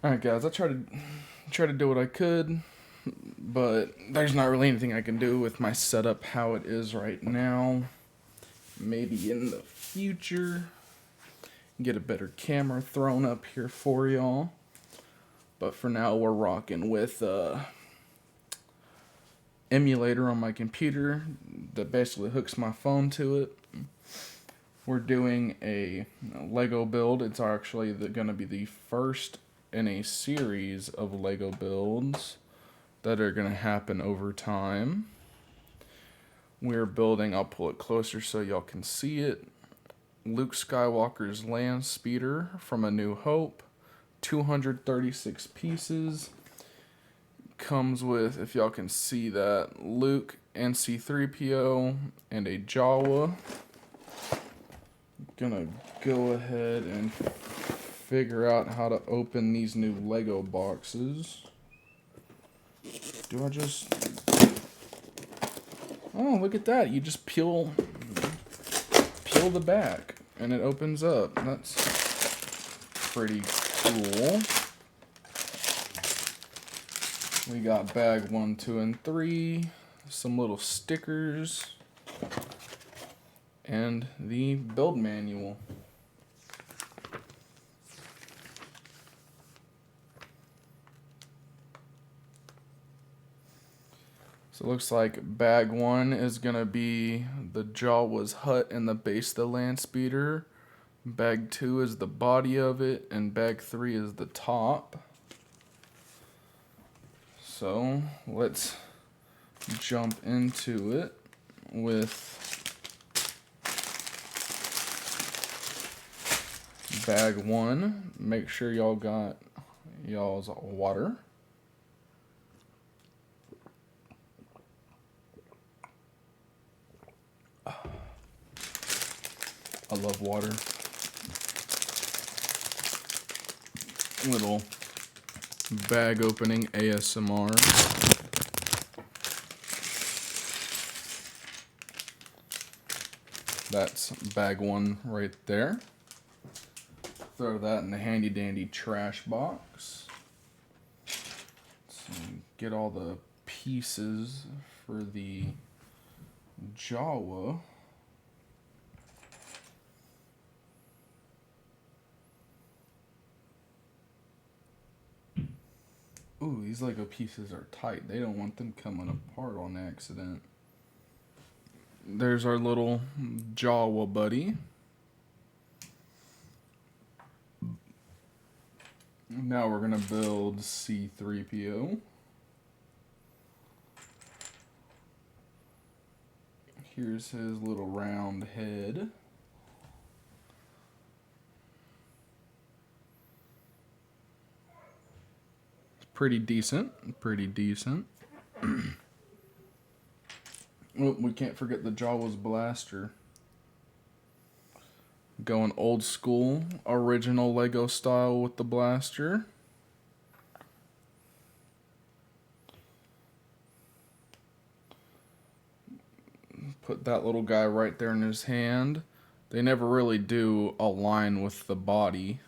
Alright guys, I try to do what I could, but there's not really anything I can do with my setup how it is right now. Maybe in the future, get a better camera thrown up here for y'all. But for now, we're rocking with emulator on my computer that basically hooks my phone to it. We're doing a Lego build. It's actually going to be the first in a series of Lego builds that are going to happen over time. We're building, I'll pull it closer so y'all can see it, Luke Skywalker's land speeder from A New Hope. 236 pieces. Comes with, if y'all can see that, Luke and C-3PO and a Jawa. Gonna go ahead and figure out how to open these new Lego boxes. Do I just... Oh, look at that. You just peel the back and it opens up. That's pretty cool. We got bag 1, 2, and 3, some little stickers, and the build manual. So it looks like bag 1 is going to be the Jawa's hut and the base of the land speeder. Bag 2 is the body of it, and bag 3 is the top. So let's jump into it with bag 1. Make sure y'all got y'all's water. I love water. Little bag opening ASMR. That's bag 1 right there. Throw that in the handy dandy trash box. So get all the pieces for the Jawa. Ooh, these Lego pieces are tight. They don't want them coming apart on accident. There's our little Jawa buddy. Now we're gonna build C-3PO. Here's his little round head. Pretty decent, pretty decent. Oh, we can't forget the Jawa's blaster. Going old school, original Lego style with the blaster. Put that little guy right there in his hand. They never really do align with the body.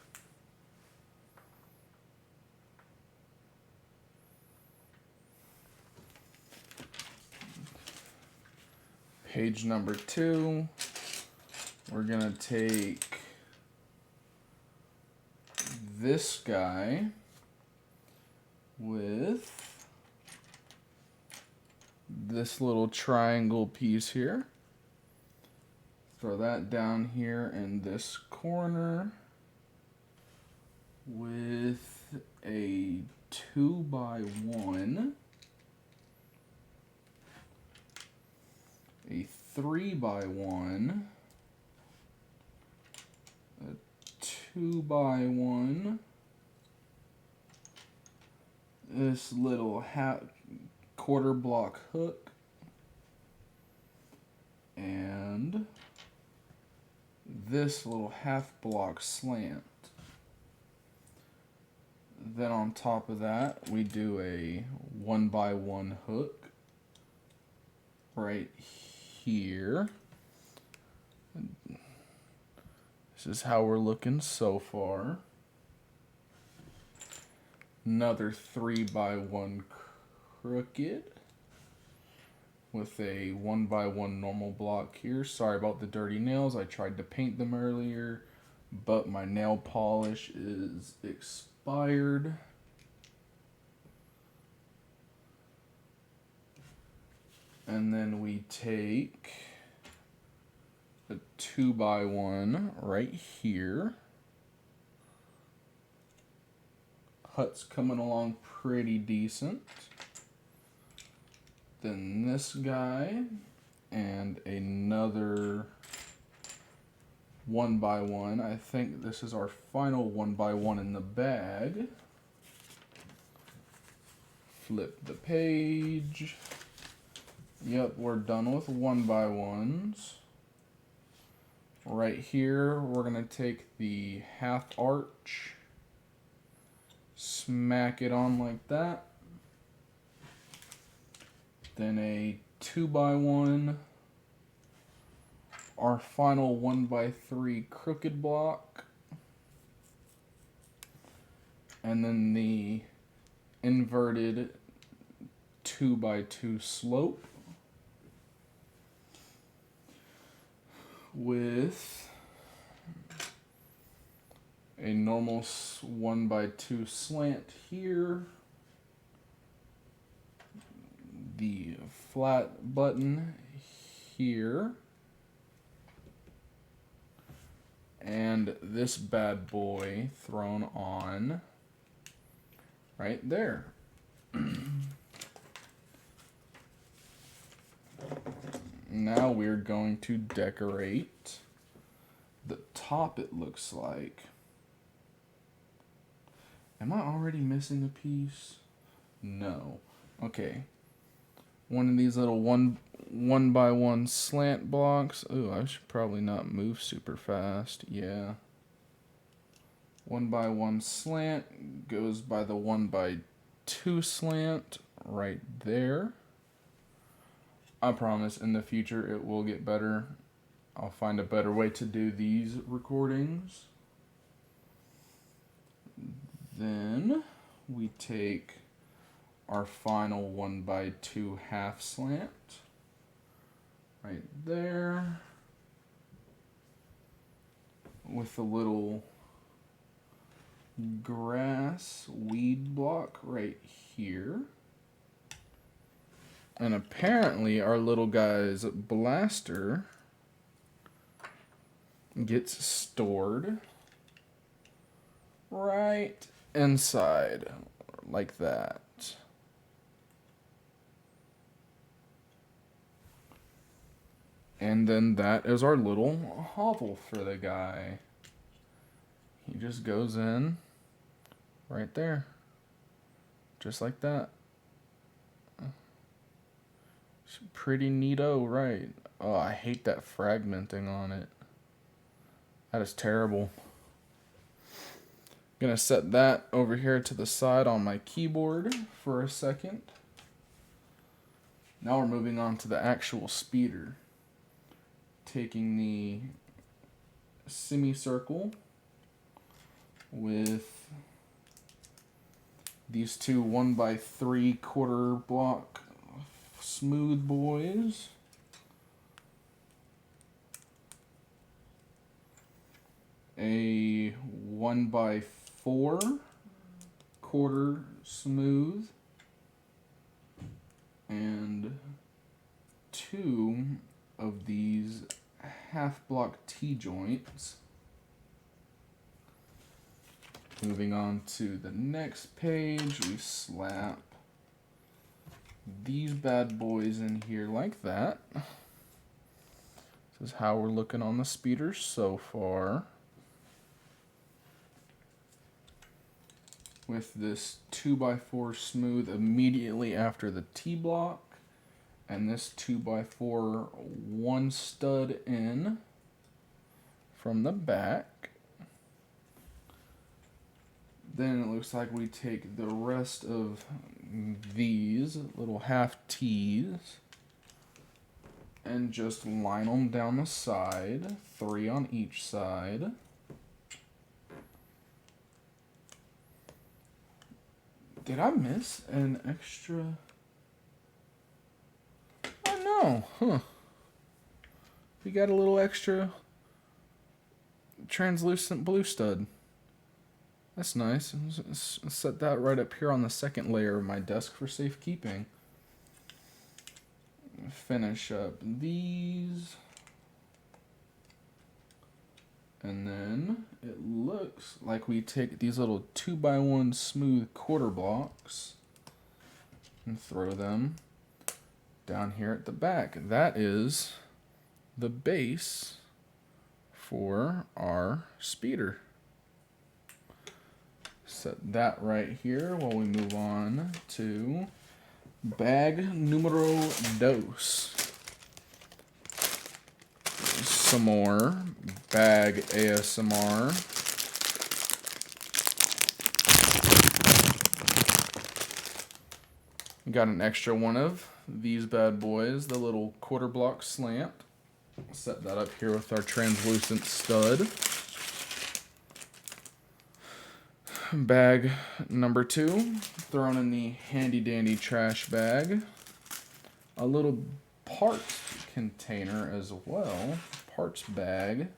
Page number 2. We're gonna take this guy with this little triangle piece here. Throw that down here in this corner with a 2x1, a 3x1, a 2x1, this little quarter block hook, and this little half block slant. Then on top of that, we do a 1x1 hook right here. This is how we're looking so far. another 3x1 crooked with a 1x1 normal block here. Sorry about the dirty nails. I tried to paint them earlier, but my nail polish is expired. And then we take a 2x1 right here. Hut's coming along pretty decent. Then this guy and another 1x1. I think this is our final 1x1 in the bag. Flip the page. Yep, we're done with 1x1s. Right here, we're gonna take the half arch, smack it on like that. Then a 2x1, our final 1x3 crooked block, and then the inverted 2x2 slope with a normal 1x2 slant here, the flat button here, and this bad boy thrown on right there. Now we're going to decorate the top, it looks like. Am I already missing a piece? No. Okay. One of these little one by one slant blocks. Ooh, I should probably not move super fast. Yeah. 1x1 slant goes by the 1x2 slant right there. I promise in the future it will get better. I'll find a better way to do these recordings. Then we take our final 1x2 half slant right there with a little grass weed block right here. And apparently our little guy's blaster gets stored right inside like that. And then that is our little hovel for the guy. He just goes in right there. Just like that. It's pretty neato, right? Oh, I hate that fragmenting on it. That is terrible. Gonna set that over here to the side on my keyboard for a second. Now we're moving on to the actual speeder. Taking the semicircle with these two 1x3 block smooth boys. A 1x4 smooth. And two of these half block T-joints. Moving on to the next page, we slap these bad boys in here like that. This is how we're looking on the speeder so far. With this 2x4 smooth immediately after the T-block. And this 2x4 one stud in from the back. Then it looks like we take the rest of these little half T's and just line them down the side, 3 on each side. Did I miss an extra? Oh no, huh. We got a little extra translucent blue stud. That's nice. Let's set that right up here on the second layer of my desk for safekeeping. Finish up these. And then it looks like we take these little 2x1 smooth quarter blocks and throw them down here at the back. That is the base for our speeder. Set that right here while we move on to bag numero dos. Some more bag ASMR. Got an extra one of these bad boys, the little quarter block slant. Set that up here with our translucent stud. Bag number 2, thrown in the handy dandy trash bag. A little parts container as well. Parts bag.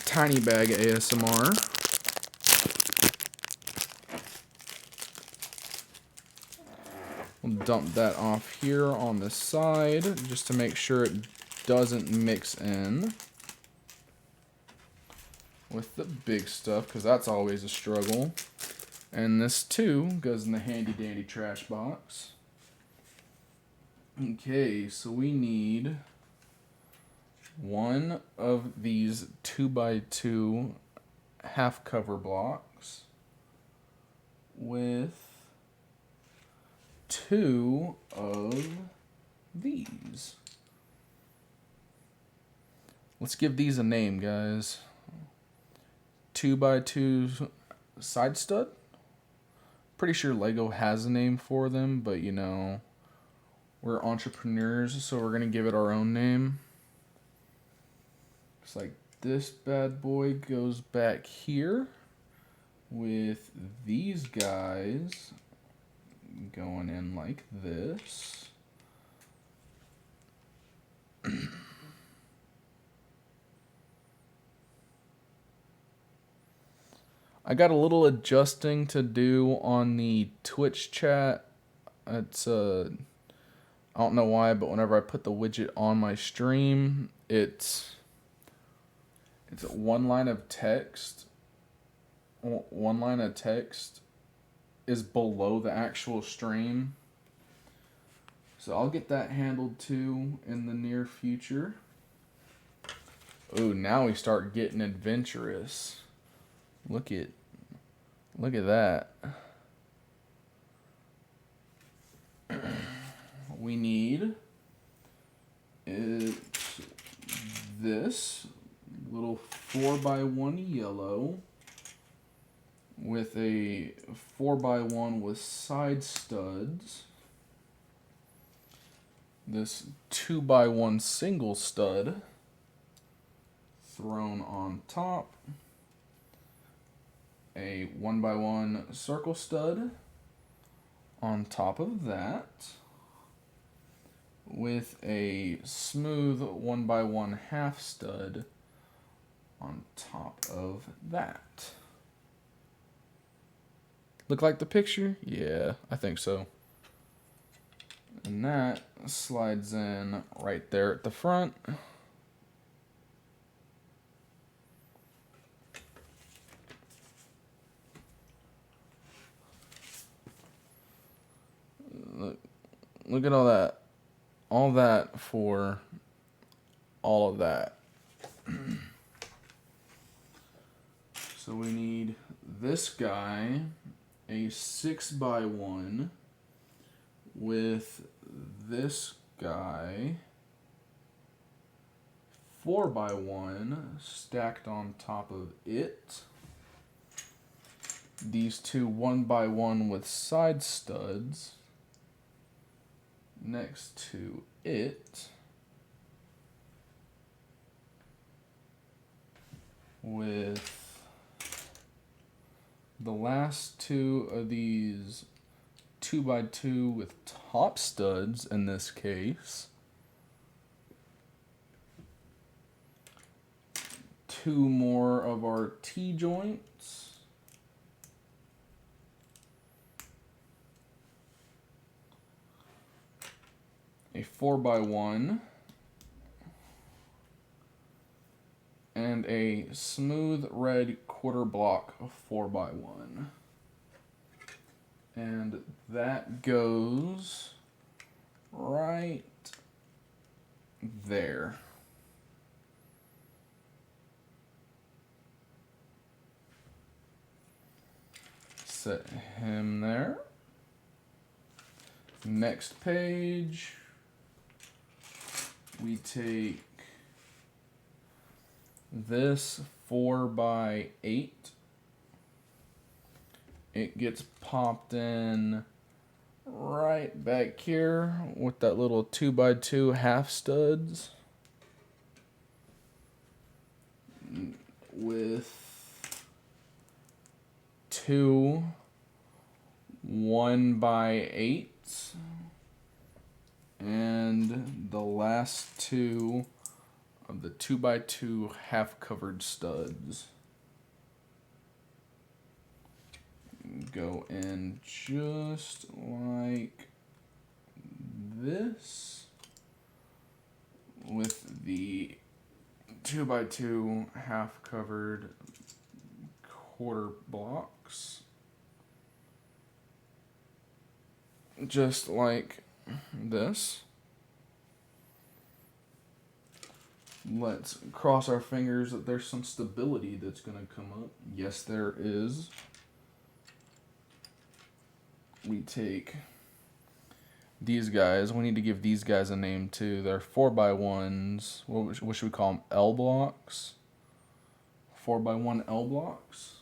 Tiny bag ASMR. We'll dump that off here on the side just to make sure it doesn't mix in with the big stuff, because that's always a struggle. And this too goes in the handy dandy trash box. Okay, so we need one of these 2x2 half cover blocks with 2 of these. Let's give these a name, guys. 2x2 side stud. Pretty sure Lego has a name for them, but you know, we're entrepreneurs, so we're gonna give it our own name. It's like this bad boy goes back here with these guys going in like this. I got a little adjusting to do on the Twitch chat. It's I don't know why, but whenever I put the widget on my stream, it's one line of text. One line of text is below the actual stream. So I'll get that handled too in the near future. Oh, now we start getting adventurous. Look at that. We need this little 4x1 yellow with a 4x1 with side studs. This 2x1 single stud thrown on top. A 1x1 circle stud on top of that, with a smooth 1x1 half stud on top of that. Look like the picture? Yeah, I think so. And that slides in right there at the front. Look at all that. All that for all of that. So we need this guy, a 6x1, with this guy, 4x1 stacked on top of it. These two 1x1 with side studs next to it, with the last two of these 2x2 with top studs in this case. Two more of our T-joints. A 4x1. And a smooth red quarter block of 4x1. And that goes right there. Set him there. Next page, we take this 4x8. It gets popped in right back here with that little 2x2 half studs with two 1x8s and the last two of the 2x2 half covered studs go in just like this with the 2x2 half covered quarter blocks, just like this. Let's cross our fingers that there's some stability that's going to come up. Yes, there is. We take these guys. We need to give these guys a name too. They're 4x1s. What should we call them? L blocks. 4x1 L blocks.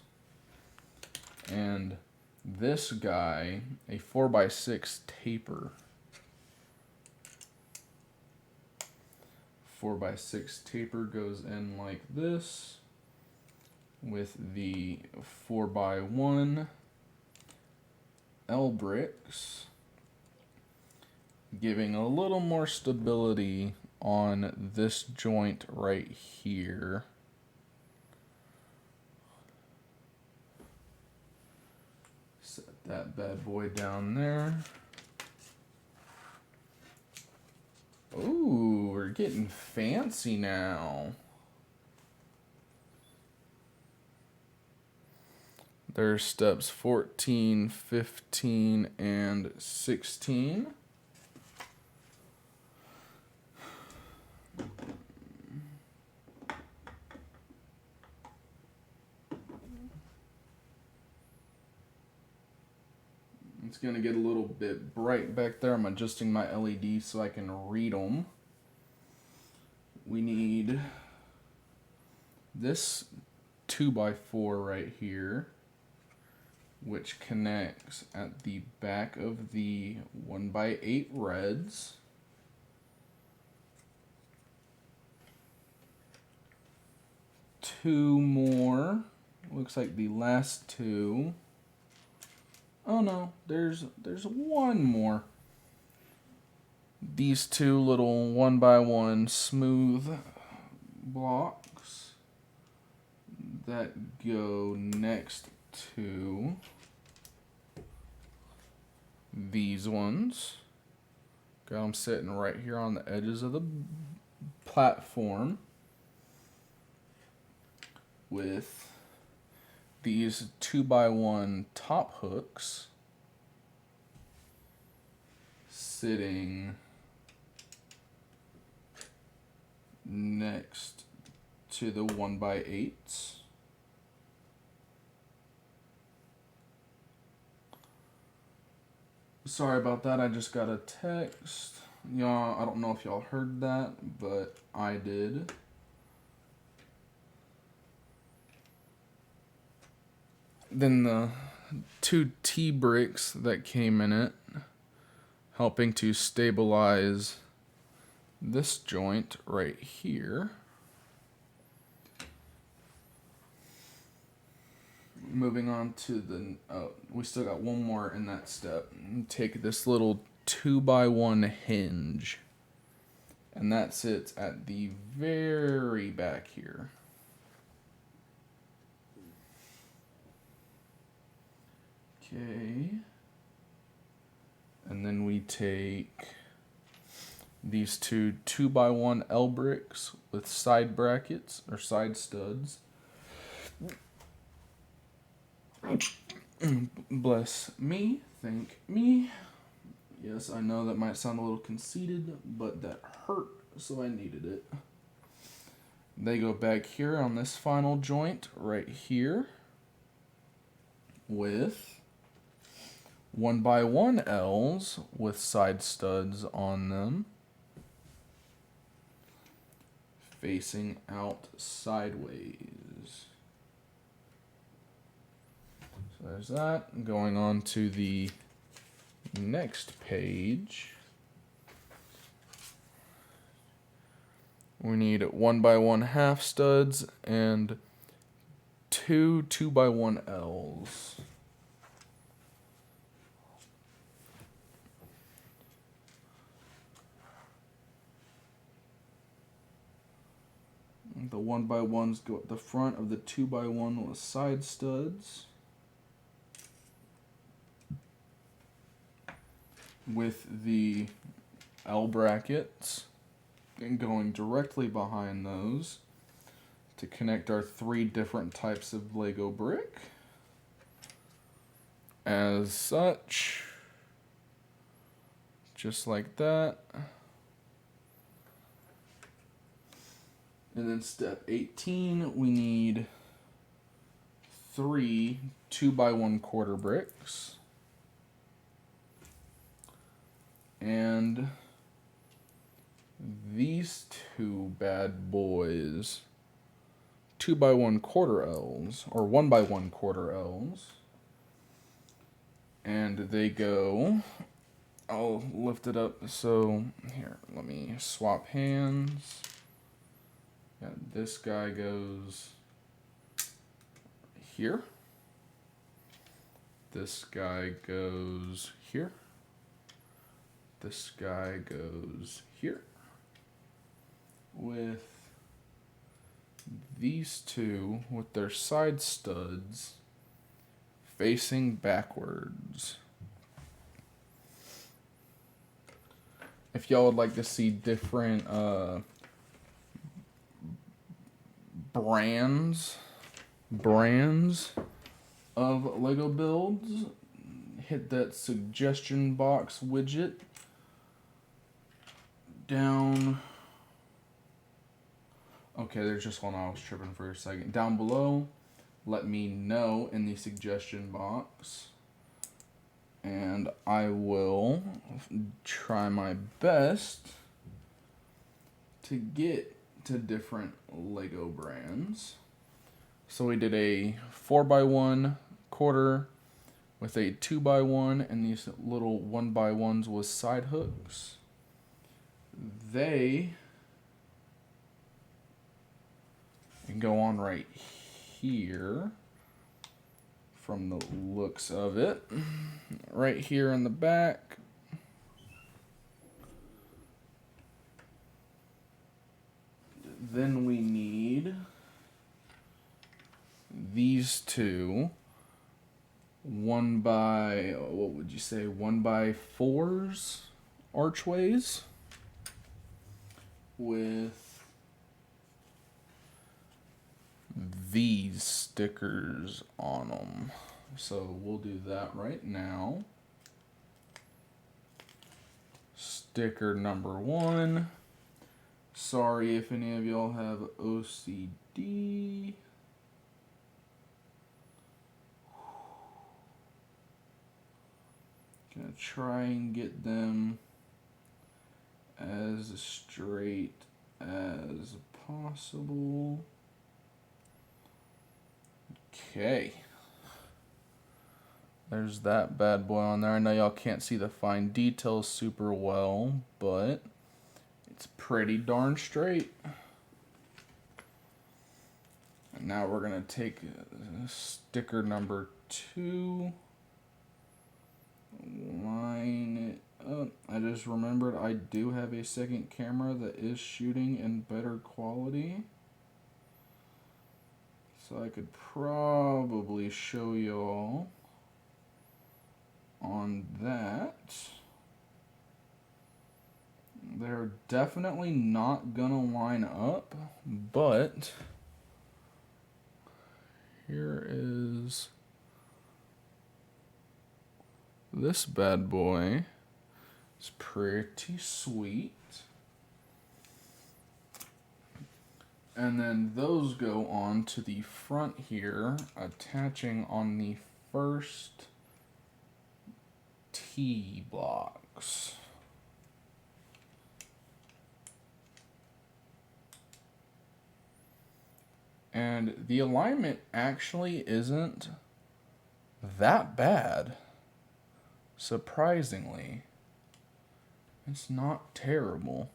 And this guy, a 4x6 taper. 4x6 taper goes in like this with the 4x1 L bricks, giving a little more stability on this joint right here. Set that bad boy down there. Ooh, we're getting fancy now. There's steps 14, 15, and 16. It's going to get a little bit bright back there. I'm adjusting my LED so I can read them. We need this 2x4 right here, which connects at the back of the 1x8 reds. Two more. Looks like the last two. Oh no, there's one more. These two little 1x1 smooth blocks that go next to these ones. Got them sitting right here on the edges of the platform with these 2x1 top hooks sitting next to the 1x8s. Sorry about that, I just got a text. Y'all, I don't know if y'all heard that, but I did. Then the two T-bricks that came in it, helping to stabilize this joint right here. moving on to the, we still got one more in that step. Take this little 2x1 hinge, and that sits at the very back here. Okay. And then we take these two 2x1 L bricks with side brackets or side studs. Bless me, thank me. Yes, I know that might sound a little conceited, but that hurt, so I needed it. They go back here on this final joint right here with 1x1 L's with side studs on them, facing out sideways. So there's that. Going on to the next page, we need 1x1 half studs and two 2x1 L's. The 1x1s go at the front of the 2x1 with side studs, with the L brackets and going directly behind those to connect our three different types of Lego brick. As such, just like that. And then step 18, we need 3 2x1/4 bricks. And these two bad boys, 2x1/4 L's, or 1x1/4 L's. And they go, I'll lift it up, so here, let me swap hands. Yeah, this guy goes here. This guy goes here. This guy goes here. With these two with their side studs facing backwards. If y'all would like to see different brands of Lego builds, hit that suggestion box widget down. Okay, there's just one. I was tripping for a second. Down below, let me know in the suggestion box, and I will try my best to get to different Lego brands. So we did a 4x1/4 with a 2x1 and these little 1x1s with side hooks. They can go on right here from the looks of it. Right here in the back. Then we need these two 1x4s archways with these stickers on them. So we'll do that right now. Sticker number 1. Sorry if any of y'all have OCD. Gonna try and get them as straight as possible. Okay. There's that bad boy on there. I know y'all can't see the fine details super well, but it's pretty darn straight. And Now we're going to take sticker number 2, line it up. I just remembered I do have a second camera that is shooting in better quality. So I could probably show y'all on that. They're definitely not gonna line up, but here is this bad boy. It's pretty sweet. And then those go on to the front here, attaching on the first T blocks. And the alignment actually isn't that bad. Surprisingly, it's not terrible.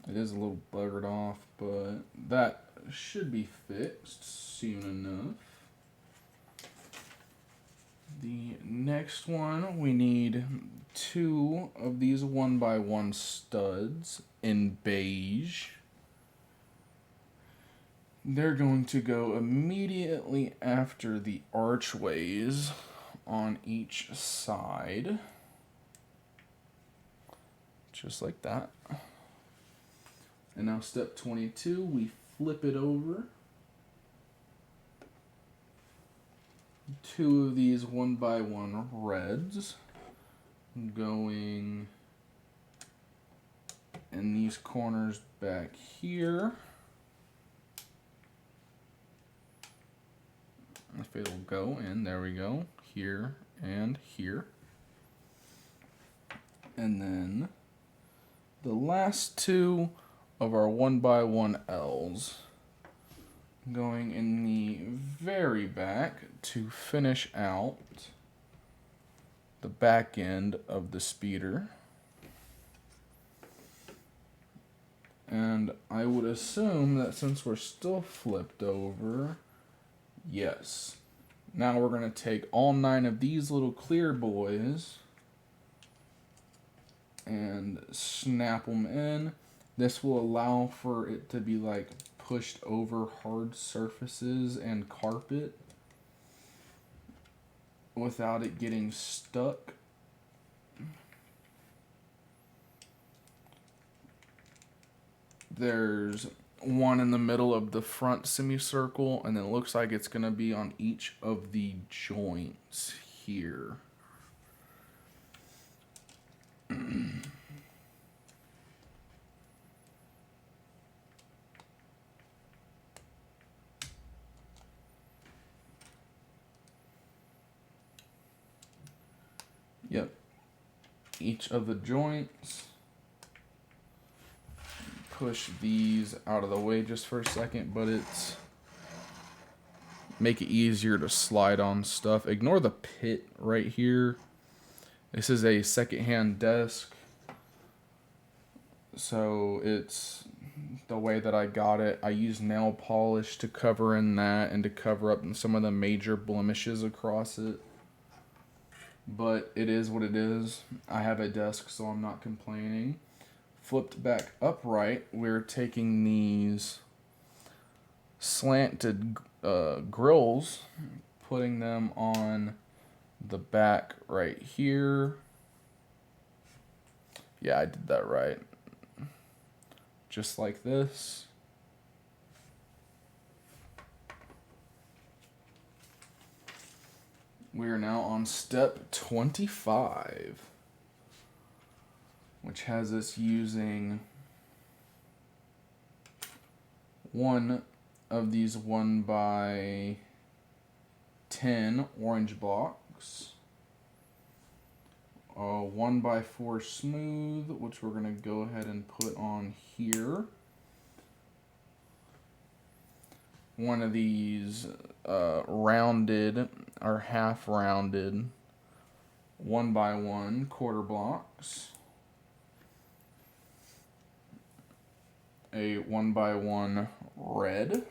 It is a little buggered off, but that should be fixed soon enough. The next one, we need 2 of these 1x1 studs in beige. They're going to go immediately after the archways on each side. Just like that. And now step 22, we flip it over. 2 of these 1x1 reds going in these corners back here. If it'll go in, there we go, here and here. And then the last 2 of our 1x1 L's going in the very back to finish out the back end of the speeder. And I would assume that since we're still flipped over, yes. Now we're going to take all 9 of these little clear boys and snap them in. This will allow for it to be like pushed over hard surfaces and carpet without it getting stuck. There's one in the middle of the front semicircle, and it looks like it's going to be on each of the joints here. Yep. Each of the joints. Push these out of the way just for a second, but it's make it easier to slide on stuff. Ignore the pit right here. This is a secondhand desk, so it's the way that I got it. I use nail polish to cover in that and to cover up some of the major blemishes across it. But it is what it is. I have a desk, so I'm not complaining. Flipped back upright, we're taking these slanted grills, putting them on the back right here. Yeah, I did that right. Just like this. We are now on step 25, which has us using one of these 1x10 orange blocks, a 1x4 smooth, which we're going to go ahead and put on here. One of these rounded or half rounded 1x1 quarter blocks. a 1x1 red.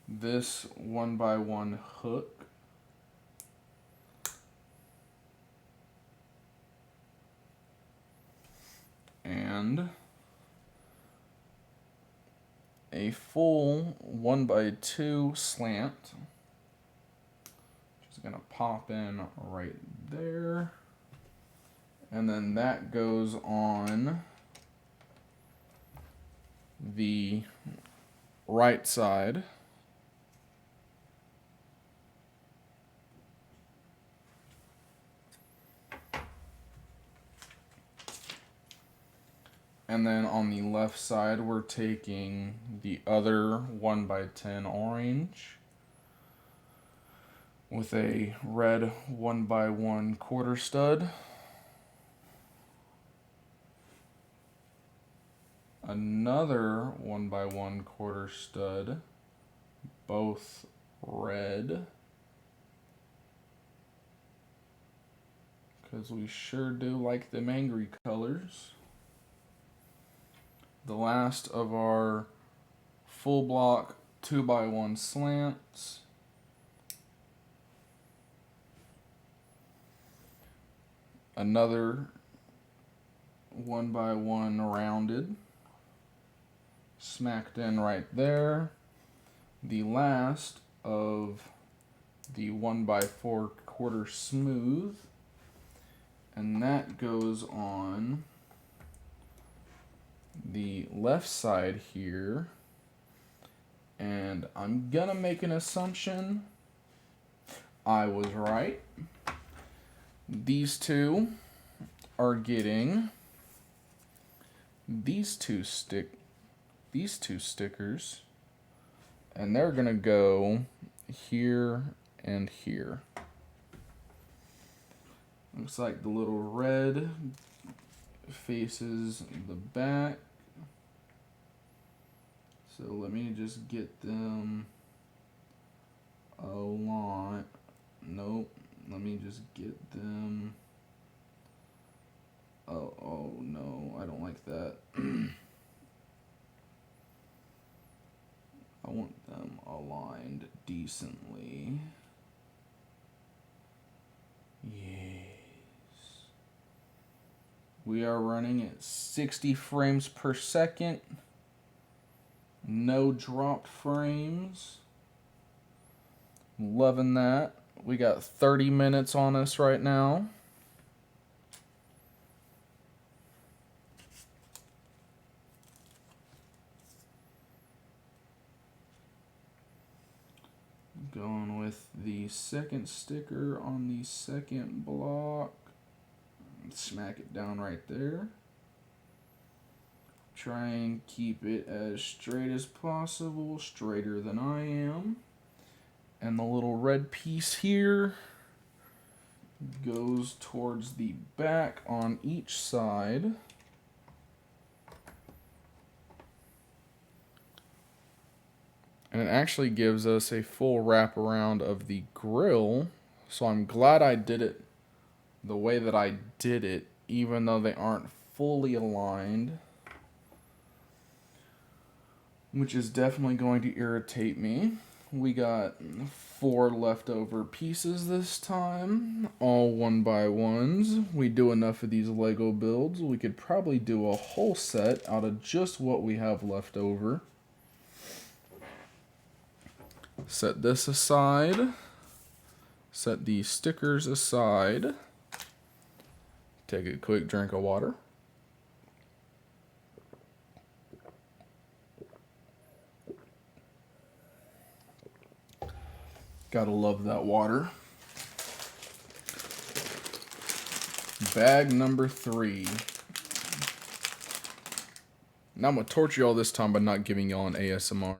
This 1x1 hook. And a full 1x2 slant, which is going to pop in right there. And then that goes on the right side. And then on the left side, we're taking the other 1x10 orange with a red 1x1 quarter stud. Another 1x1 quarter stud, both red. Because we sure do like them angry colors. The last of our full block 2x1 slants. Another 1x1 rounded. Smacked in right there. The last of the 1x4 quarter smooth. And that goes on the left side here, and I'm gonna make an assumption. I was right. These two are getting these two stickers, and they're gonna go here and here. Looks like the little red faces the back. So let me just get them a lot. Nope. Let me just get them. Oh no, I don't like that. I want them aligned decently. Yes. We are running at 60 frames per second. No dropped frames. Loving that. We got 30 minutes on us right now. Going with the second sticker on the second block. Smack it down right there. Try and keep it as straight as possible, straighter than I am. And the little red piece here goes towards the back on each side. And it actually gives us a full wraparound of the grill. So I'm glad I did it the way that I did it, even though they aren't fully aligned. Which is definitely going to irritate me. We got 4 leftover pieces this time, all 1x1s. We do enough of these Lego builds, we could probably do a whole set out of just what we have left over. Set this aside. Set these stickers aside. Take a quick drink of water. Gotta love that water. Bag number 3. Now I'm gonna torture y'all this time by not giving y'all an ASMR.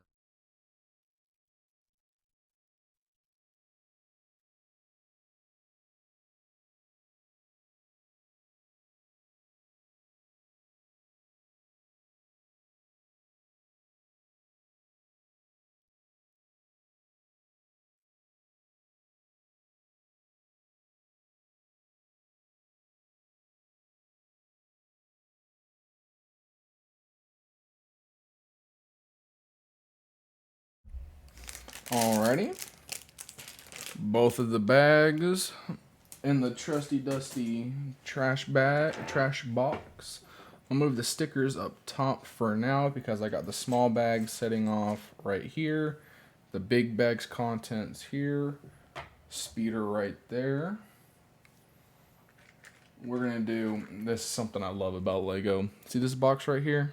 Alrighty. Both of the bags in the trusty dusty trash box. I'll move the stickers up top for now because I got the small bag setting off right here. The big bag's contents here. Speeder right there. We're gonna do this is something I love about Lego. See this box right here?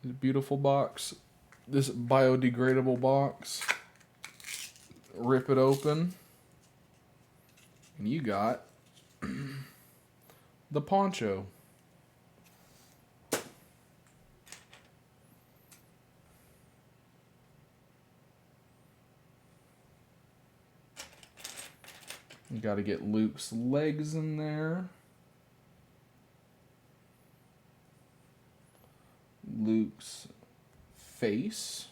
This beautiful box. This biodegradable box. Rip it open. And you got the poncho. You got to get Luke's legs in there. Luke's face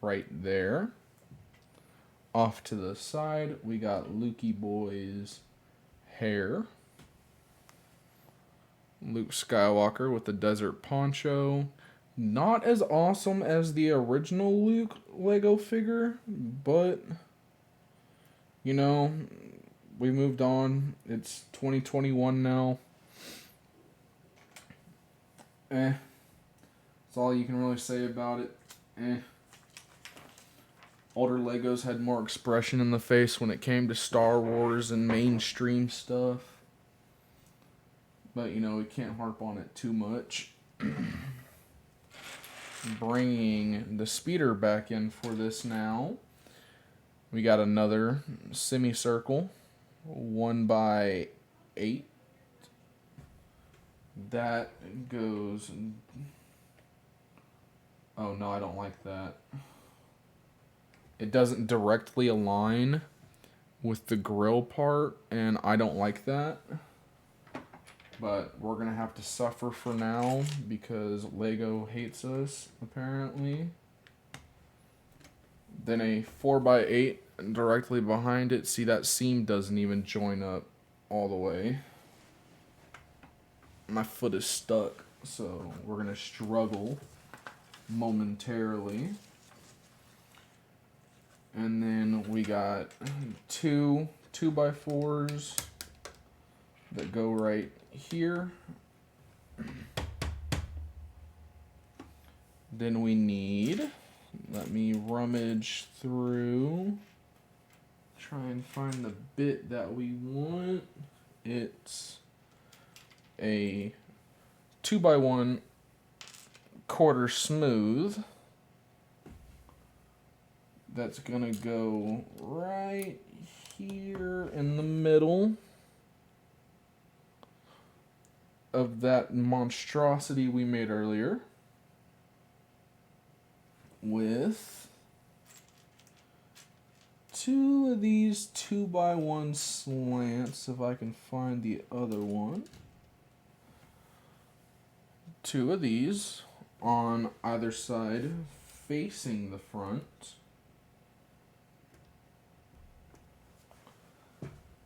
right there. Off to the side, we got Lukey Boy's hair. Luke Skywalker with the desert poncho. Not as awesome as the original Luke Lego figure, but you know, we moved on. It's 2021 now. That's all you can really say about it. Older Legos had more expression in the face when it came to Star Wars and mainstream stuff. But, you know, we can't harp on it too much. Bringing the speeder back in for this now. We got another semicircle. 1x8. That goes... Oh, no, I don't like that. It doesn't directly align with the grill part, and I don't like that. But we're going to have to suffer for now because Lego hates us, apparently. Then a 4x8 directly behind it. See, that seam doesn't even join up all the way. My foot is stuck, so we're going to struggle momentarily. And then we got two 2x4s that go right here. Then we need, let me rummage through, try and find the bit that we want. It's a 2x1 quarter smooth. That's gonna go right here in the middle of that monstrosity we made earlier, with two of these 2x1 slants, if I can find the other one. Two of these on either side facing the front.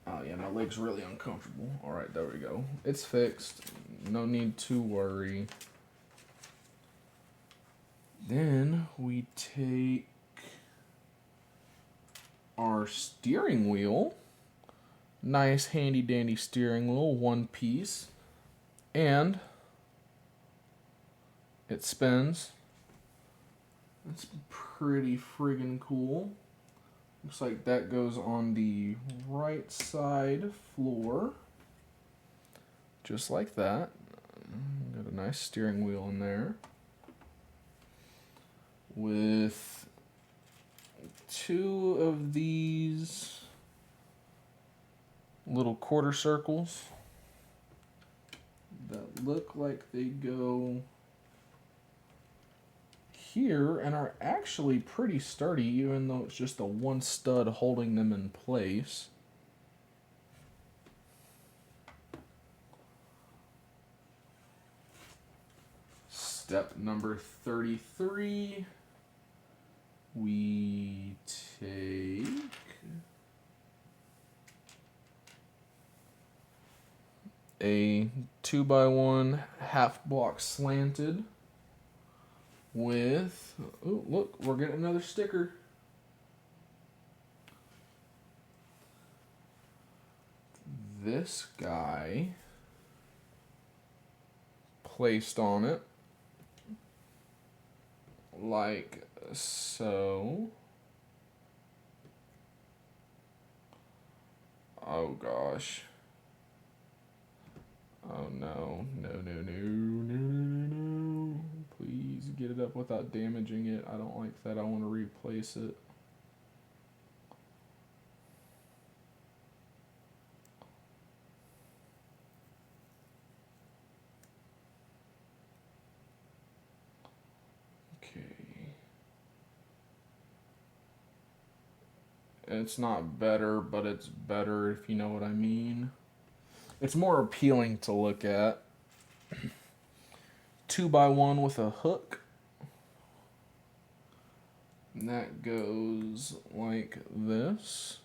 Oh yeah, my leg's really uncomfortable. Alright, there we go. It's fixed. No need to worry. Then we take our steering wheel. Nice handy dandy steering wheel, one piece. And it spins. That's pretty friggin' cool. Looks like that goes on the right side floor. Just like that. Got a nice steering wheel in there. With two of these little quarter circles that look like they go here and are actually pretty sturdy, even though it's just a one stud holding them in place. Step number 33. We take a 2x1 half block slanted with, oh look, we're getting another sticker. this guy placed on it like so. Oh gosh. Oh no. No. Please get it up without damaging it. I don't like that. I want to replace it. Okay. It's not better, but it's better if you know what I mean. It's more appealing to look at. 2x1 with a hook. And that goes like this.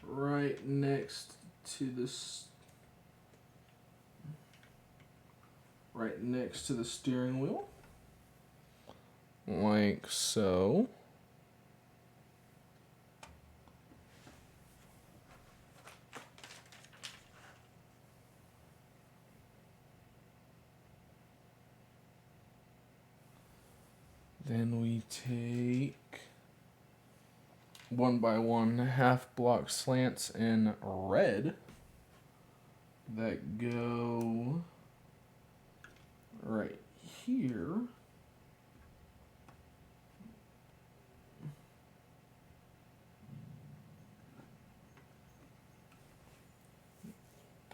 Right next to this. Right next to the steering wheel. Like so. Then we take 1x1 half block slants in red that go right here.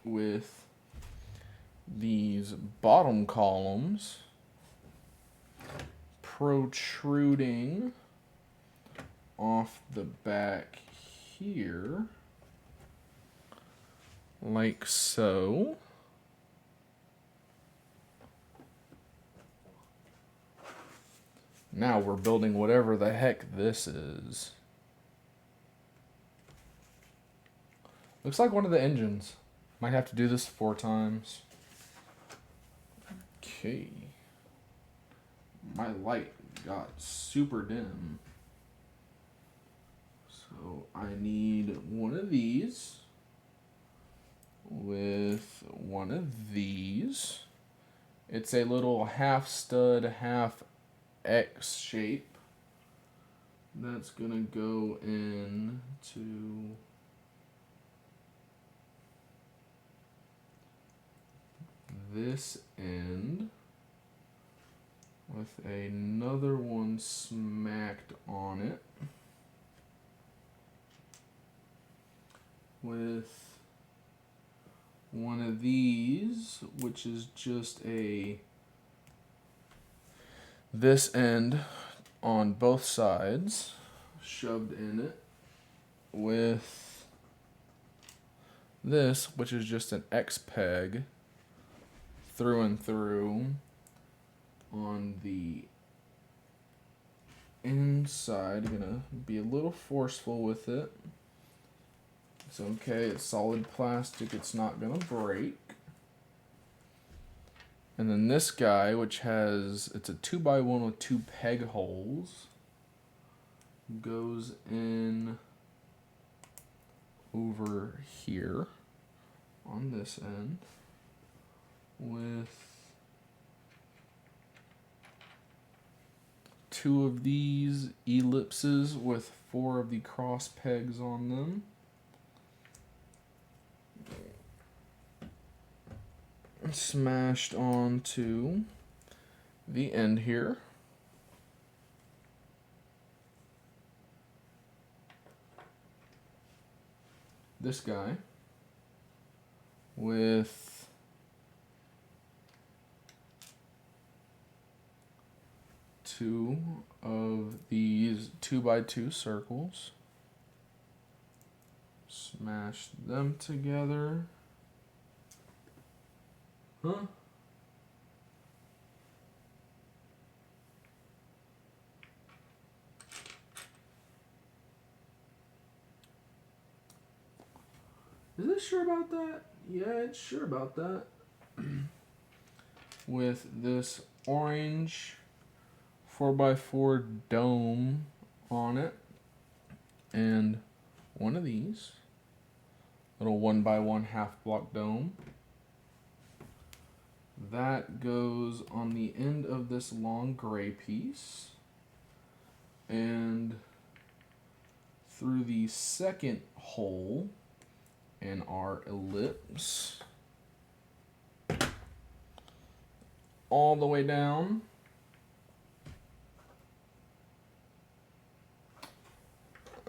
With these bottom columns protruding off the back here, like so. Now we're building whatever the heck this is. Looks like one of the engines. Might have to do this 4 times. Okay. My light got super dim. So I need one of these with one of these. It's a little half stud, half X shape. That's gonna go into this end with another one smacked on it with one of these, which is just this end on both sides shoved in it, with this, which is just an X peg through and through on the inside. Gonna be a little forceful with it. It's okay, it's solid plastic, it's not gonna break. And then this guy, which has, it's a 2x1 with 2 peg holes, goes in over here on this end with 2 of these ellipses with 4 of the cross pegs on them. Smashed onto the end here. This guy with two of these 2x2 circles. Smash them together. Huh? Is it sure about that? Yeah, it's sure about that. With this orange 4x4 dome on it and one of these. Little 1x1 half block dome. That goes on the end of this long gray piece. And through the second hole in our ellipse. All the way down.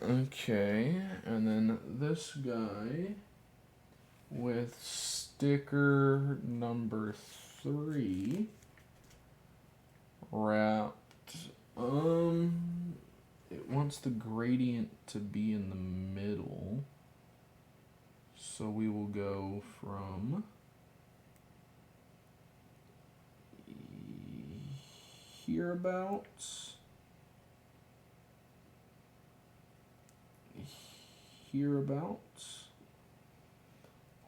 Okay, and then this guy with sticker number 3 wrapped. It wants the gradient to be in the middle, so we will go from hereabouts.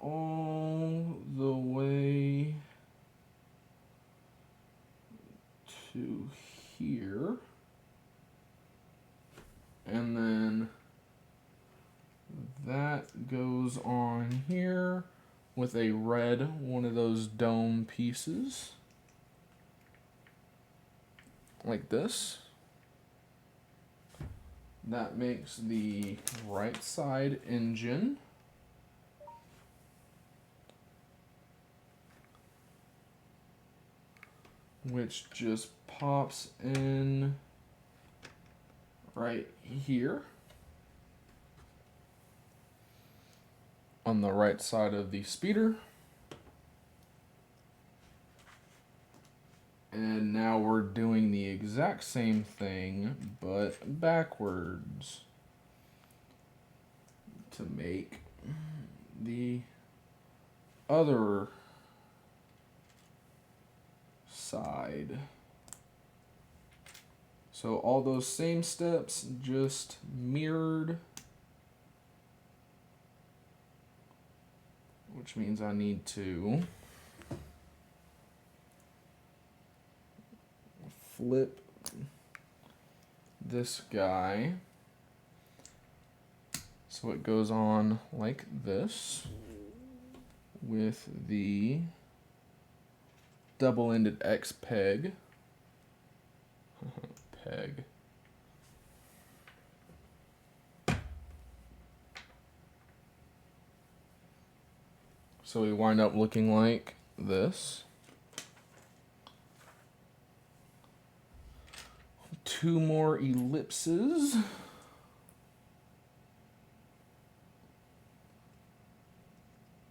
All the way to here, and then that goes on here with a red one of those dome pieces like this. That makes the right side engine. Which just pops in right here on the right side of the speeder. And now we're doing the exact same thing, but backwards to make the other side. So all those same steps just mirrored, which means I need to flip this guy so it goes on like this with the double-ended X peg. Peg. So we wind up looking like this. 2 more ellipses.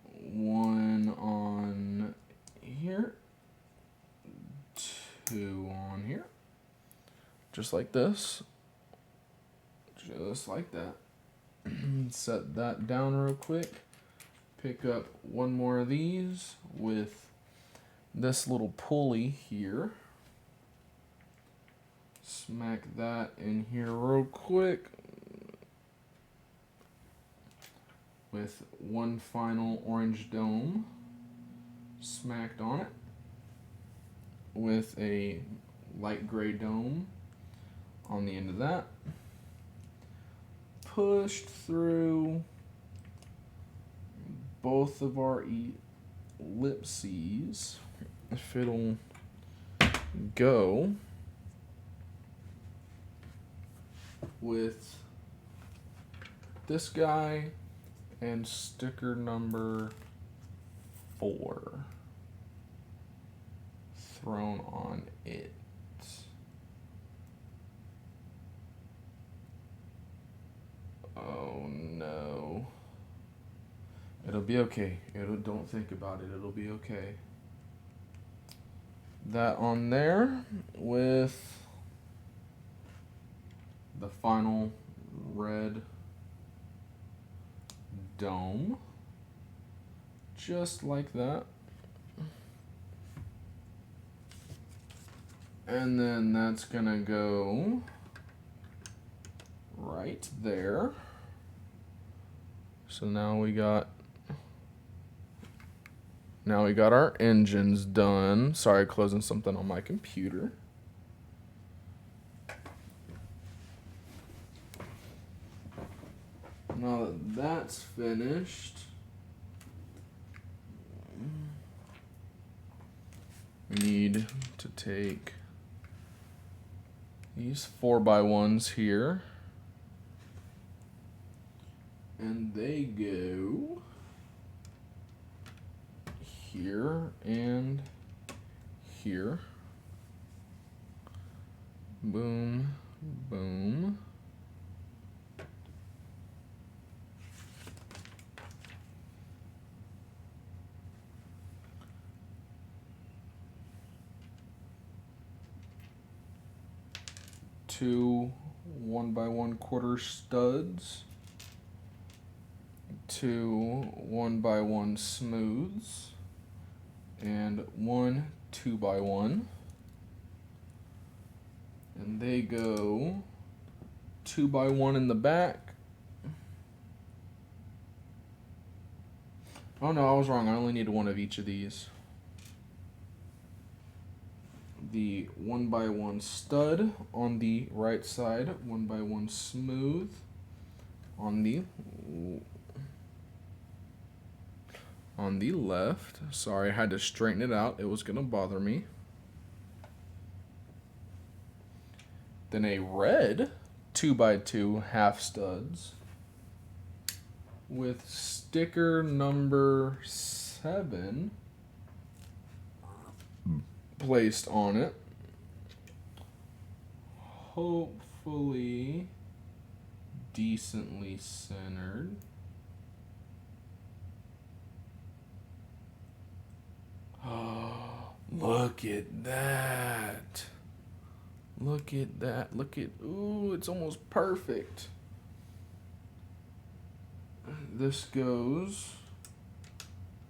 One on here. 2 on here. Just like this. Just like that. Set that down real quick. Pick up one more of these with this little pulley here. Smack that in here real quick with one final orange dome smacked on it with a light gray dome on the end of that. Pushed through both of our ellipses, if it'll go, with this guy and sticker number 4 thrown on it. Oh no. It'll be okay. Don't think about it. It'll be okay. That on there with the final red dome. Just like that. And then that's gonna go right there. So now we got our engines done. Sorry, closing something on my computer. Now that that's finished, we need to take these 4x1s here, and they go here and here. Boom, boom. Two 1x1 studs, two 1x1 smooths, and one 2x1. And they go 2x1 in the back. Oh no, I was wrong. I only need one of each of these. The 1x1 stud on the right side, 1x1 smooth on the left. Sorry, I had to straighten it out. It was gonna bother me. Then a red 2x2 half studs with sticker number 7 placed on it. Hopefully decently centered. Oh, look at that. Look at that. Look at, ooh, it's almost perfect. This goes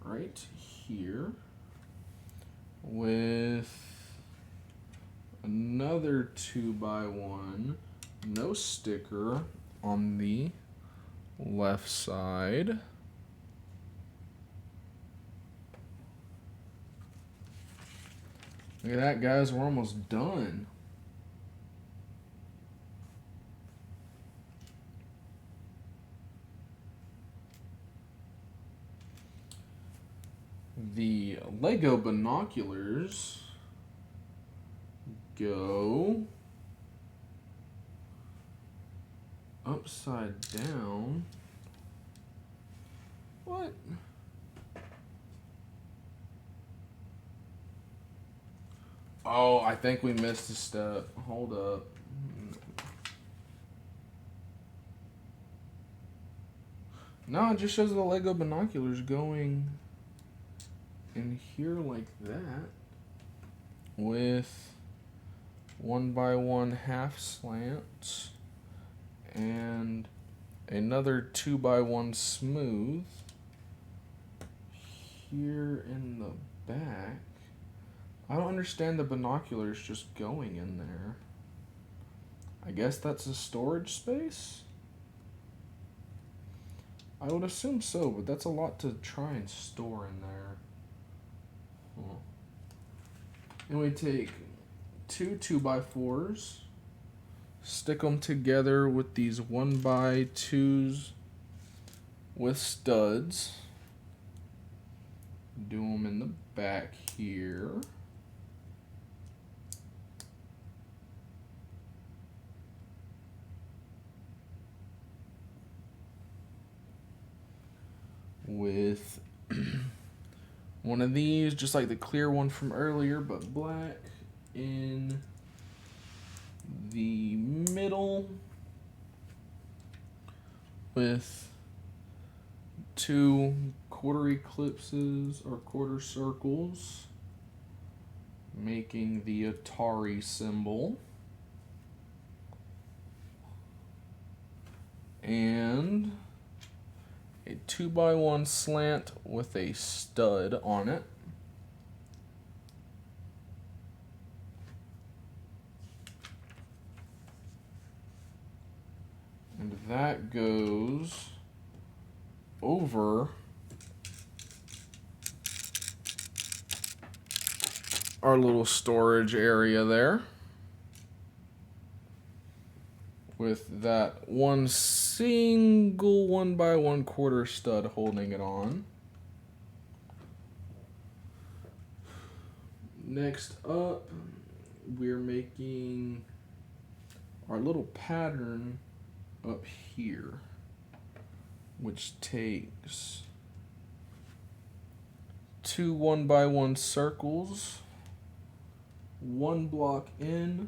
right here with another 2x1, no sticker on the left side. Look at that, guys. We're almost done. The Lego binoculars go upside down. What? Oh, I think we missed a step. Hold up. No, it just shows the Lego binoculars going in here like that with 1x1 half slants and another 2x1 smooth here in the back. I don't understand the binoculars just going in there. I guess that's a storage space? I would assume so, but that's a lot to try and store in there. And we take two 2x4s, stick them together with these 1x2s with studs, do them in the back here. With one of these, just like the clear one from earlier, but black in the middle, with two quarter eclipses or quarter circles, making the Atari symbol. And a 2x1 slant with a stud on it. And that goes over our little storage area there. With that one single 1x1/4 stud holding it on. Next up, we're making our little pattern up here, which takes 2 1x1 circles, one block in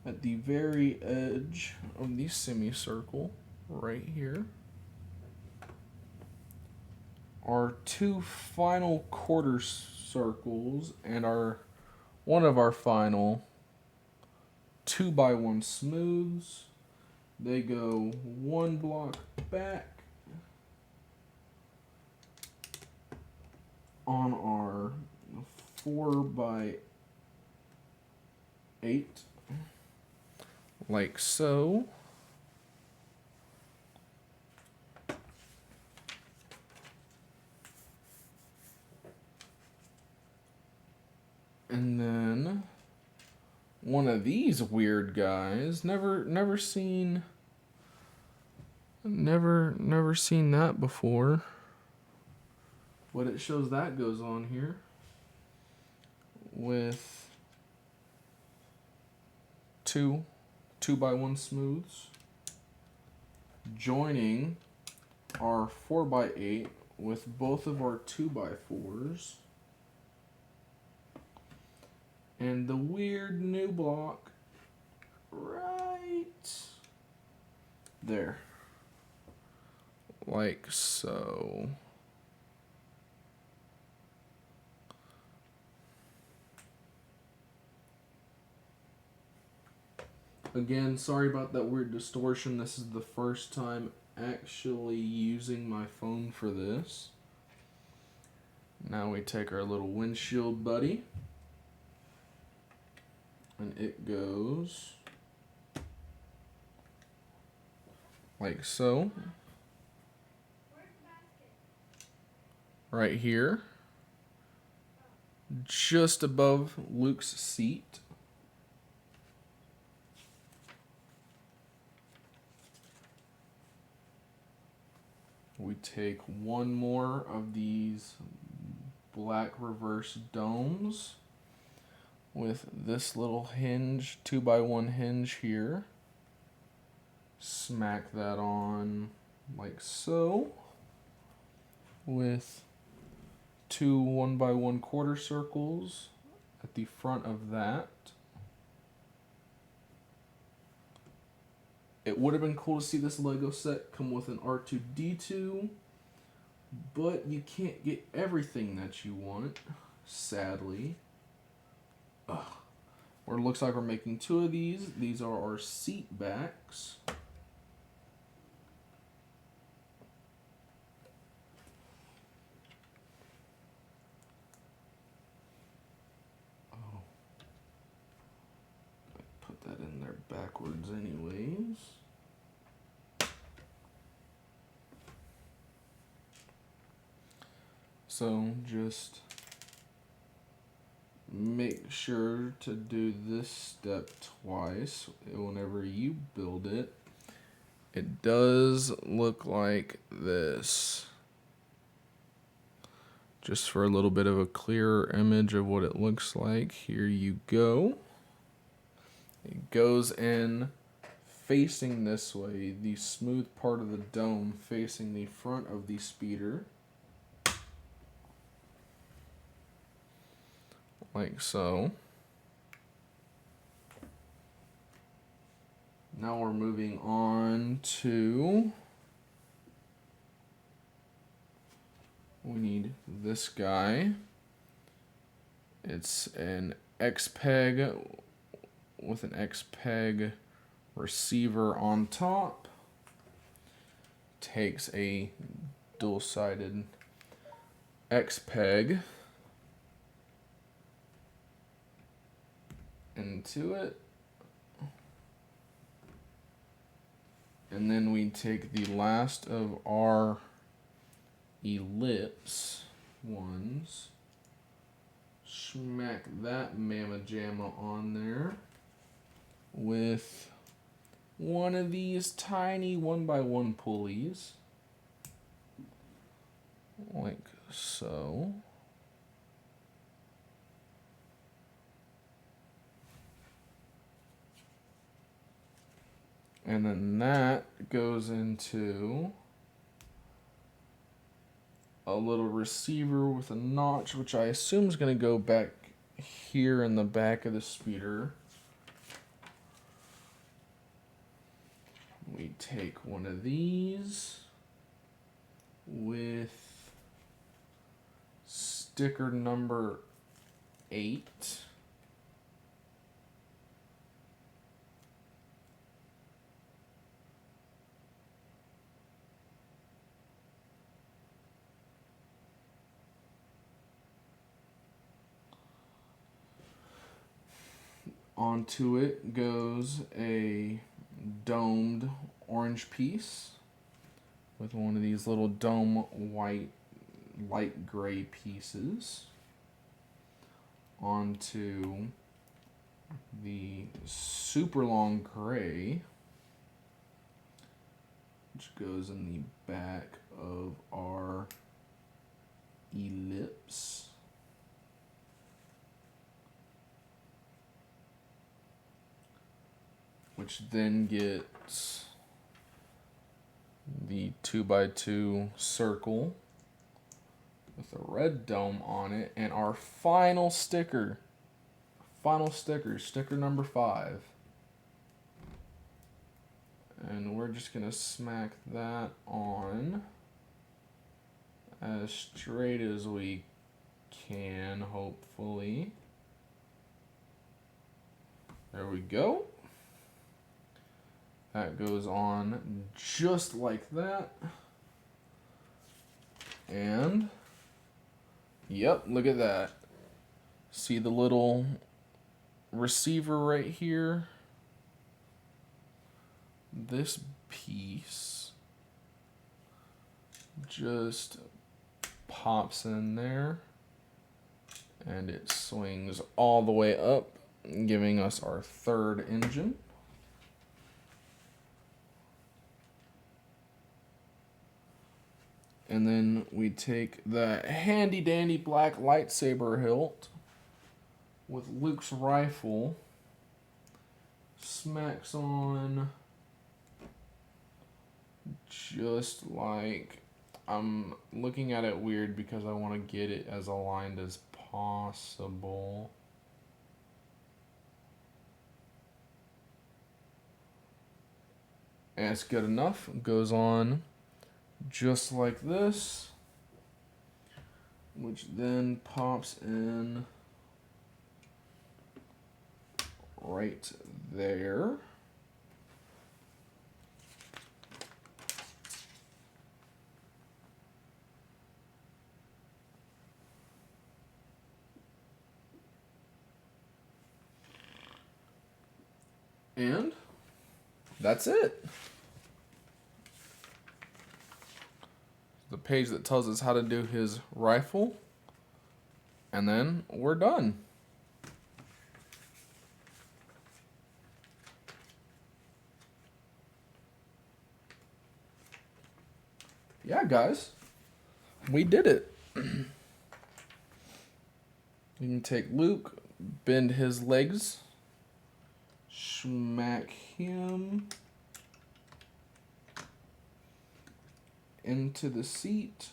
at the very edge of the semicircle right here. Our two final quarter circles and one of our final 2x1 smooths. They go one block back on our 4x8, like so. And then one of these weird guys, never seen that before. But it shows that goes on here with 2x1 smooths joining our 4x8 with both of our 2x4s. And the weird new block right there. Like so. Again, sorry about that weird distortion. This is the first time actually using my phone for this. Now we take our little windshield buddy. And it goes like so. Right here. Just above Luke's seat. We take one more of these black reverse domes with this little hinge, 2x1 hinge here. Smack that on like so with two 1x1/4 circles at the front of that. It would have been cool to see this Lego set come with an R2-D2, but you can't get everything that you want, sadly. Or it looks like we're making two of these. These are our seat backs. Oh, I put that in there backwards anyways. So just make sure to do this step twice whenever you build it. It does look like this. Just for a little bit of a clearer image of what it looks like, here you go. It goes in facing this way, the smooth part of the dome facing the front of the speeder. Like so. Now we're moving on to, we need this guy. It's an X-Peg with an X-Peg receiver on top. Takes a dual-sided X-Peg into it. And then we take the last of our ellipse ones, smack that mamma jamma on there with one of these tiny 1x1 pulleys, like so. And then that goes into a little receiver with a notch, which I assume is going to go back here in the back of the speeder. We take one of these with sticker number 8. Onto it goes a domed orange piece with one of these little dome white light gray pieces. Onto the super long gray, which goes in the back of our ellipse. Which then gets the 2x2 circle with a red dome on it, and our final sticker, sticker number 5. And we're just gonna smack that on as straight as we can, hopefully. There we go. That goes on just like that. And, yep, look at that. See the little receiver right here? This piece just pops in there and it swings all the way up, giving us our third engine. And then we take the handy dandy black lightsaber hilt with Luke's rifle, smacks on just like, I'm looking at it weird because I want to get it as aligned as possible. And it's good enough. It goes on just like this, which then pops in right there. And that's it. The page that tells us how to do his rifle. And then we're done. Yeah, guys. We did it. You can take Luke, bend his legs, smack him into the seat,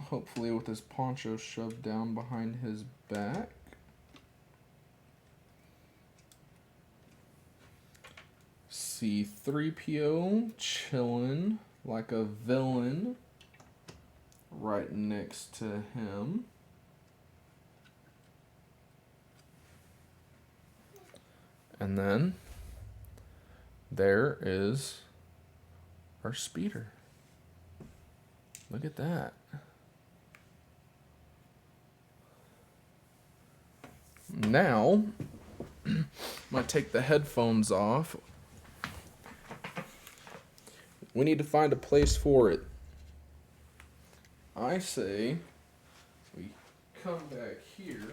hopefully with his poncho shoved down behind his back. C-3PO chilling like a villain right next to him. And then there is our speeder. Look at that. Now, I'm going to take the headphones off. We need to find a place for it. I say we come back here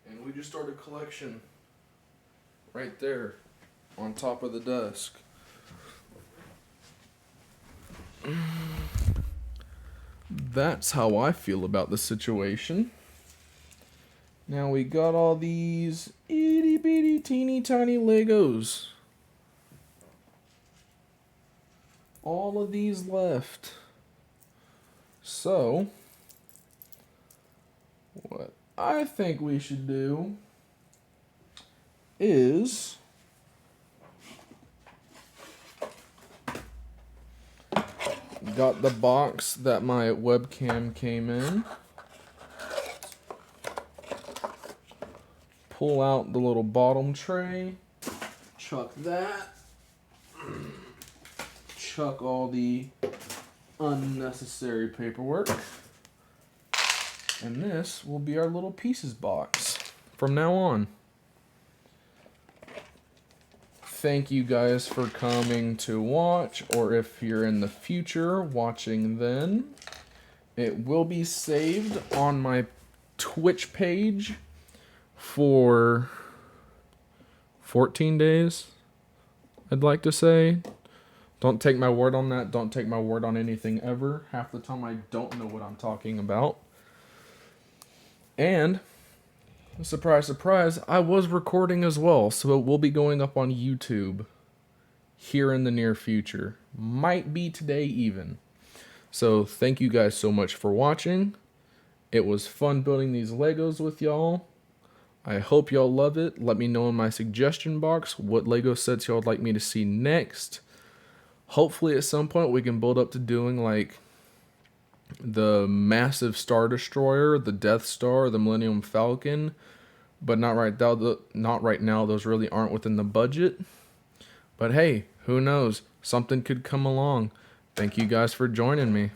and we just start a collection right there on top of the desk. That's how I feel about the situation. Now we got all these itty bitty teeny tiny Legos. All of these left. So, what I think we should do is got the box that my webcam came in. Pull out the little bottom tray. Chuck that. Chuck all the unnecessary paperwork. And this will be our little pieces box from now on. Thank you guys for coming to watch, or if you're in the future watching then, it will be saved on my Twitch page for 14 days, I'd like to say. Don't take my word on that. Don't take my word on anything ever. Half the time I don't know what I'm talking about. And, surprise, surprise, I was recording as well, so it will be going up on YouTube here in the near future. Might be today even. So, thank you guys so much for watching. It was fun building these Legos with y'all. I hope y'all love it. Let me know in my suggestion box what Lego sets y'all would like me to see next. Hopefully at some point we can build up to doing like the massive Star Destroyer, the Death Star, the Millennium Falcon. But not right now. Those really aren't within the budget. But hey, who knows? Something could come along. Thank you guys for joining me.